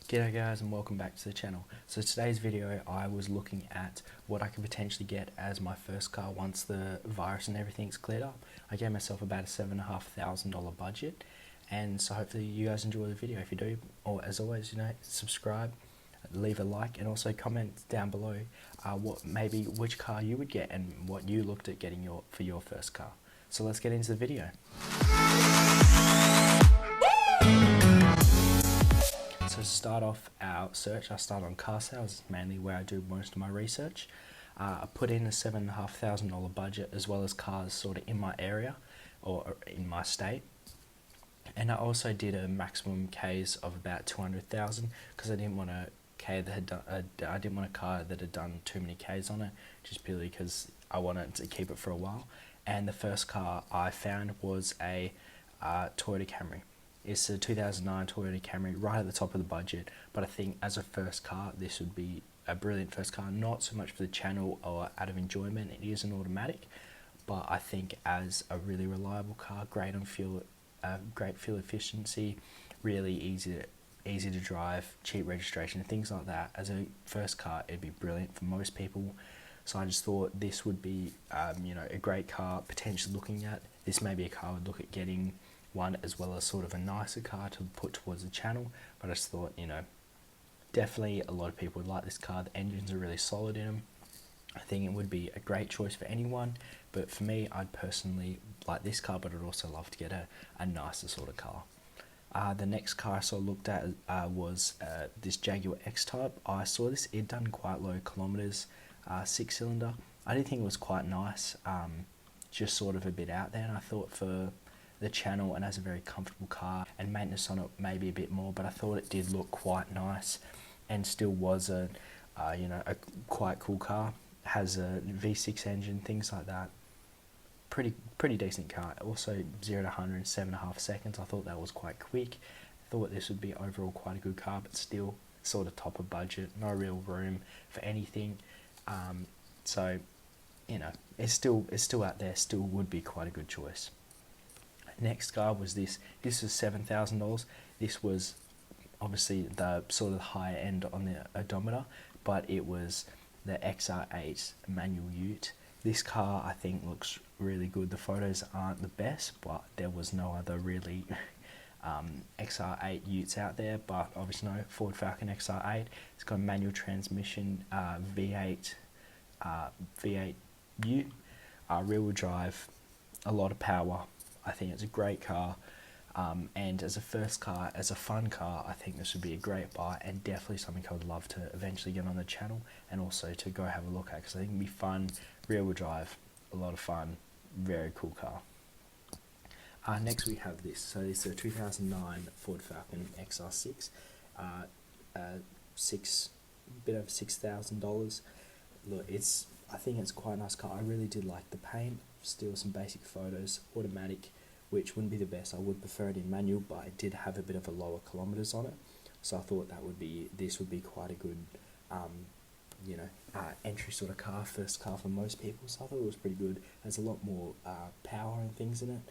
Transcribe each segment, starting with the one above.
G'day guys and welcome back to the channel. So today's video I was looking at what I could potentially get as my first car once the virus and everything's cleared up. I gave myself about a $7,500 budget, and so hopefully you guys enjoy the video. If you do, or as always, subscribe, leave a like, and also comment down below which car you would get and what you looked at getting for your first car. So let's get into the video. So to start off our search, I start on car sales, mainly where I do most of my research. I put in a $7,500 budget as well as cars sort of in my area or in my state. And I also did a maximum Ks of about 200,000 because I didn't want a car that had done too many Ks on it, just purely because I wanted to keep it for a while. And the first car I found was a Toyota Camry. It's a 2009 Toyota Camry, right at the top of the budget, but I think as a first car, this would be a brilliant first car, not so much for the channel or out of enjoyment. It is an automatic, but I think as a really reliable car, great on fuel, great fuel efficiency, really easy to drive, cheap registration, things like that. As a first car, it'd be brilliant for most people. So I just thought this would be, a great car potentially looking at. This may be a car I would look at getting one, as well as sort of a nicer car to put towards the channel. But I just thought, definitely a lot of people would like this car. The engines are really solid in them. I think it would be a great choice for anyone, but for me, I'd personally like this car, but I'd also love to get a nicer sort of car. The next car I saw looked at was this Jaguar X-Type. I saw this, it done quite low kilometers, 6-cylinder. I did think it was quite nice, just sort of a bit out there, and I thought for the channel and as a very comfortable car, and maintenance on it maybe a bit more, but I thought it did look quite nice and still was a quite cool car. Has a V6 engine, things like that. Pretty decent car. Also 0 to 100 in 7.5 seconds. I thought that was quite quick. I thought this would be overall quite a good car, but still sort of top of budget. No real room for anything. So it's still out there. Still would be quite a good choice. Next car was this. This was $7,000. This was obviously the sort of higher end on the odometer, but it was the XR8 manual ute. This car I think looks really good. The photos aren't the best, but there was no other really XR8 utes out there, but obviously no Ford Falcon XR8. It's got a manual transmission, V8 ute, rear-wheel drive, a lot of power. I think it's a great car, and as a first car, as a fun car, I think this would be a great buy, and definitely something I would love to eventually get on the channel and also to go have a look at, because I think it'd be fun, rear-wheel drive, a lot of fun, very cool car. Next we have this. So this is a 2009 Ford Falcon XR6, bit over $6,000. Look, I think it's quite a nice car. I really did like the paint. Still some basic photos, automatic, which wouldn't be the best. I would prefer it in manual, but it did have a bit of a lower kilometers on it, so I thought this would be quite a good entry sort of car, first car for most people. So I thought it was pretty good. There's a lot more power and things in it,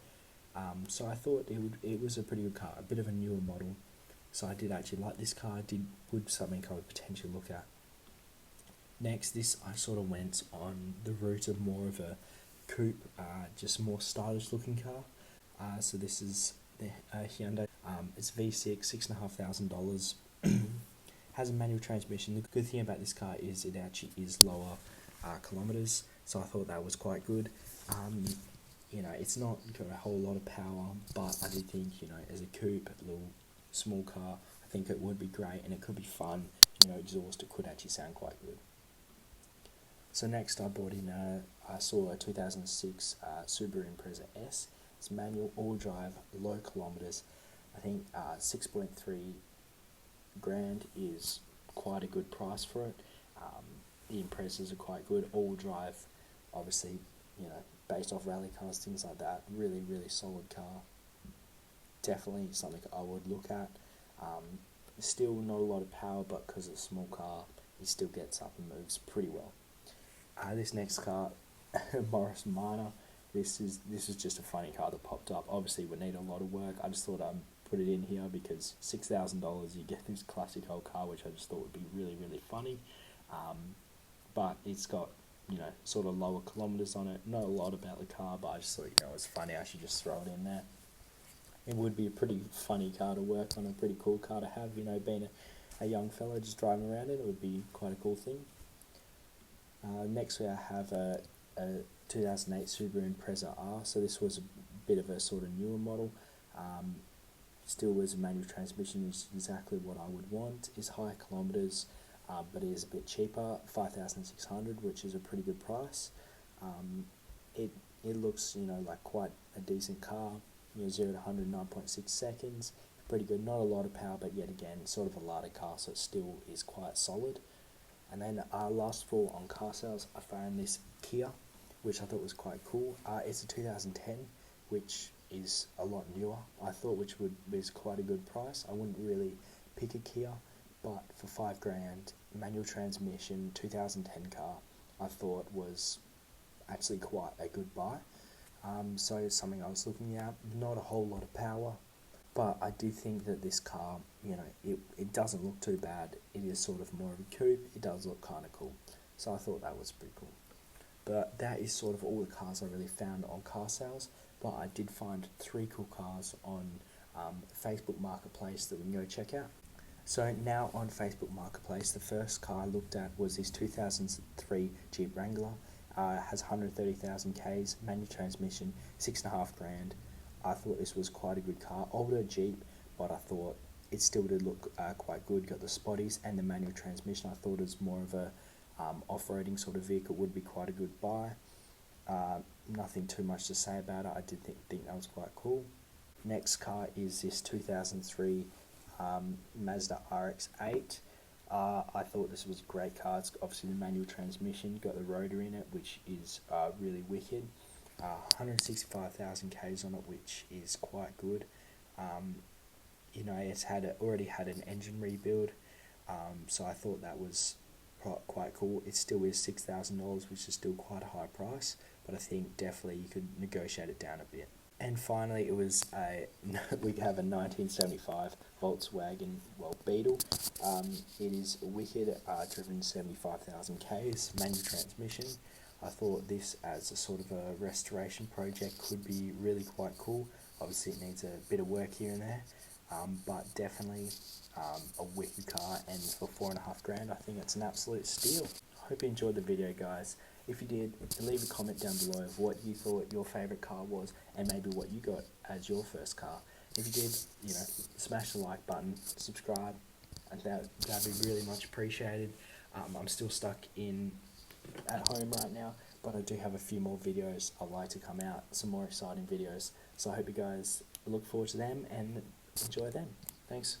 so I thought it was a pretty good car, a bit of a newer model. So I did actually like this car. Would something I would potentially look at. Next, this I sort of went on the route of more of a coupe, just more stylish looking car. So this is the Hyundai. It's V6, $6,500. Has a manual transmission. The good thing about this car is it actually is lower kilometers, so I thought that was quite good. It's not got a whole lot of power, but I did think, as a coupe, a little small car, I think it would be great, and it could be fun. Exhaust, it could actually sound quite good. So next I brought in, I saw a 2006 Subaru Impreza S. It's manual, all drive, low kilometers. I think 6.3 grand is quite a good price for it. The Imprezas are quite good, all drive, obviously, based off rally cars, things like that. Really, really solid car. Definitely something I would look at. Still not a lot of power, but because it's a small car, it still gets up and moves pretty well. This next car, Morris Minor. This is just a funny car that popped up. Obviously, it would need a lot of work. I just thought I'd put it in here because $6,000 you get this classic old car, which I just thought would be really, really funny. But it's got, you know, sort of lower kilometres on it. Not a lot about the car, but I just thought, you know, it was funny. I should just throw it in there. It would be a pretty funny car to work on, a pretty cool car to have, you know, being a young fella just driving around it. It would be quite a cool thing. Next we have a 2008 Subaru Impreza R. So this was a bit of a sort of newer model. Still was a manual transmission, which is exactly what I would want. Is high kilometres, but it is a bit cheaper, 5,600, which is a pretty good price. It looks, you know, like quite a decent car. You know, 0 to 100 9.6 seconds. Pretty good. Not a lot of power, but yet again, sort of a Lada car, so it still is quite solid. And then last of all, on car sales, I found this Kia, which I thought was quite cool. It's a 2010, which is a lot newer, I thought, which was quite a good price. I wouldn't really pick a Kia, but for $5,000, manual transmission, 2010 car, I thought was actually quite a good buy. So it's something I was looking at. Not a whole lot of power, but I do think that this car, you know, it doesn't look too bad. It is sort of more of a coupe. It does look kind of cool. So I thought that was pretty cool. But that is sort of all the cars I really found on car sales. But I did find 3 cool cars on Facebook Marketplace that we can go check out. So now on Facebook Marketplace, the first car I looked at was this 2003 Jeep Wrangler. Has 130,000 Ks, manual transmission, $6,500. I thought this was quite a good car. Older Jeep, but I thought it still did look quite good. Got the spotties and the manual transmission. I thought it was more of a off-roading sort of vehicle, would be quite a good buy. Nothing too much to say about it. I did think that was quite cool. Next car is this 2003 Mazda RX-8. I thought this was a great car. It's obviously the manual transmission, got the rotor in it, which is really wicked. 165,000 Ks on it, which is quite good. You know, it's already had an engine rebuild, so I thought that was quite cool. It still is $6,000, which is still quite a high price, but I think definitely you could negotiate it down a bit. And finally, it was we have a 1975 Volkswagen Beetle. It is wicked, driven 75,000 Ks, manual transmission. I thought this as a sort of a restoration project could be really quite cool. Obviously it needs a bit of work here and there, but definitely a wicked car, and for $4,500 I think it's an absolute steal. I hope you enjoyed the video, guys. If you did, leave a comment down below of what you thought your favourite car was and maybe what you got as your first car. If you did, you know, smash the like button, subscribe, and that'd be really much appreciated. I'm still stuck at home right now, but I do have a few more videos I'd like to come out, some more exciting videos. So I hope you guys look forward to them and enjoy them. Thanks.